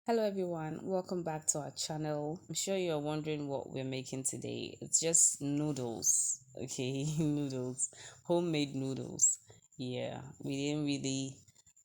Hello everyone, welcome back to our channel. I'm sure you're wondering what we're making today. It's just noodles, okay? Noodles, homemade noodles. Yeah, we didn't really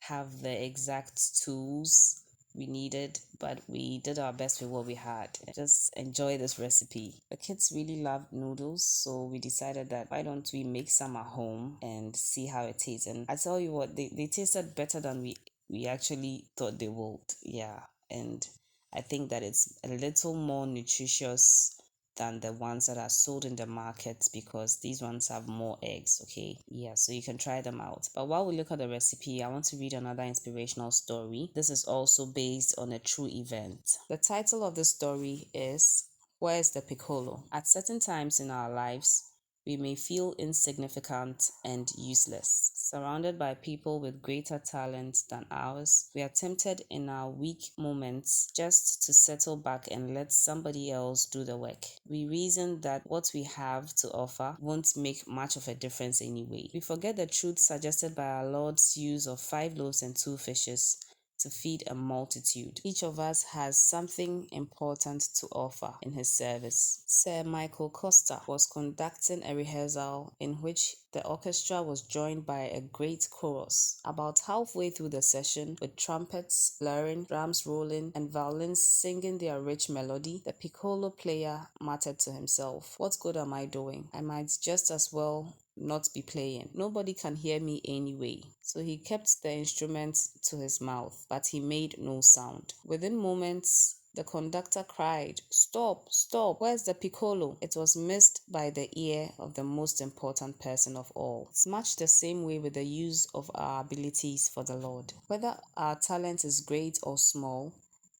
have the exact tools we needed, but we did our best with what we had. Just enjoy this recipe. The kids really love noodles, so we decided that why don't we make some at home and see how it tastes. And I tell you what, they tasted better than we actually thought they would. Yeah, and I think that it's a little more nutritious than the ones that are sold in the market because these ones have more eggs. Okay, yeah, so you can try them out. But while we look at the recipe, I want to read another inspirational story. This is also based on a true event. The title of the story is Where's the Piccolo? At certain times in our lives, we may feel insignificant and useless. Surrounded by people with greater talent than ours, we are tempted in our weak moments just to settle back and let somebody else do the work. We reason that what we have to offer won't make much of a difference anyway. We forget the truth suggested by our Lord's use of 5 loaves and 2 fishes to feed a multitude. Each of us has something important to offer in his service. Sir Michael Costa was conducting a rehearsal in which the orchestra was joined by a great chorus. About halfway through the session, with trumpets blaring, drums rolling, and violins singing their rich melody, the piccolo player muttered to himself, "What good am I doing? I might just as well not be playing. Nobody can hear me anyway." So he kept the instrument to his mouth, but he made no sound. Within moments, the conductor cried, "Stop, stop, where's the piccolo?" It was missed by the ear of the most important person of all. It's much the same way with the use of our abilities for the Lord. Whether our talent is great or small,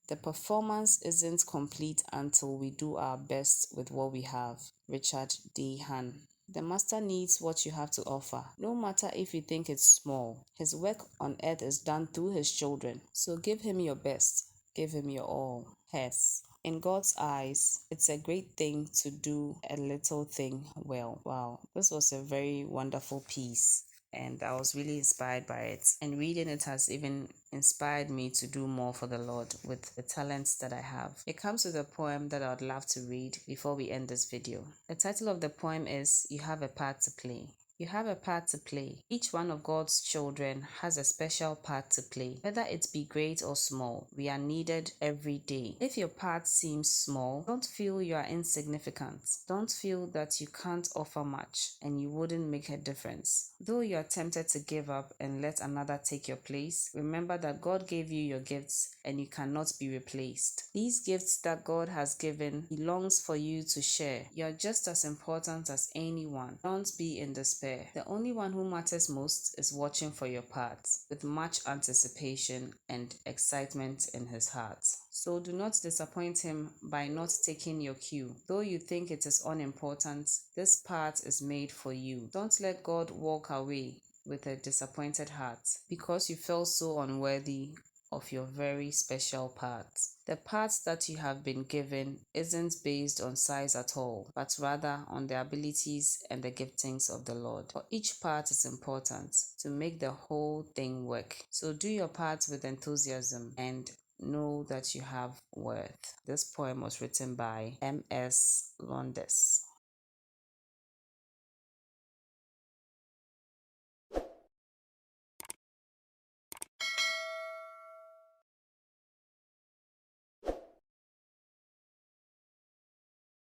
the performance isn't complete until we do our best with what we have. Richard D. Hahn. The Master needs what you have to offer, no matter if you think it's small. His work on earth is done through his children, so give him your best, give him your all. Hess. In God's eyes, it's a great thing to do a little thing well. Wow, this was a very wonderful piece and I was really inspired by it. And reading it has even inspired me to do more for the Lord with the talents that I have. It comes with a poem that I would love to read before we end this video. The title of the poem is You Have a Part to Play. You have a part to play. Each one of God's children has a special part to play. Whether it be great or small, we are needed every day. If your part seems small, don't feel you are insignificant. Don't feel that you can't offer much and you wouldn't make a difference. Though you are tempted to give up and let another take your place, remember that God gave you your gifts and you cannot be replaced. These gifts that God has given, He longs for you to share. You are just as important as anyone. Don't be in despair. The only one who matters most is watching for your part, with much anticipation and excitement in his heart. So do not disappoint him by not taking your cue. Though you think it is unimportant, this part is made for you. Don't let God walk away with a disappointed heart because you felt so unworthy of your very special part. The part that you have been given isn't based on size at all, but rather on the abilities and the giftings of the Lord. For each part is important to make the whole thing work. So do your part with enthusiasm and know that you have worth. This poem was written by M.S. Londes.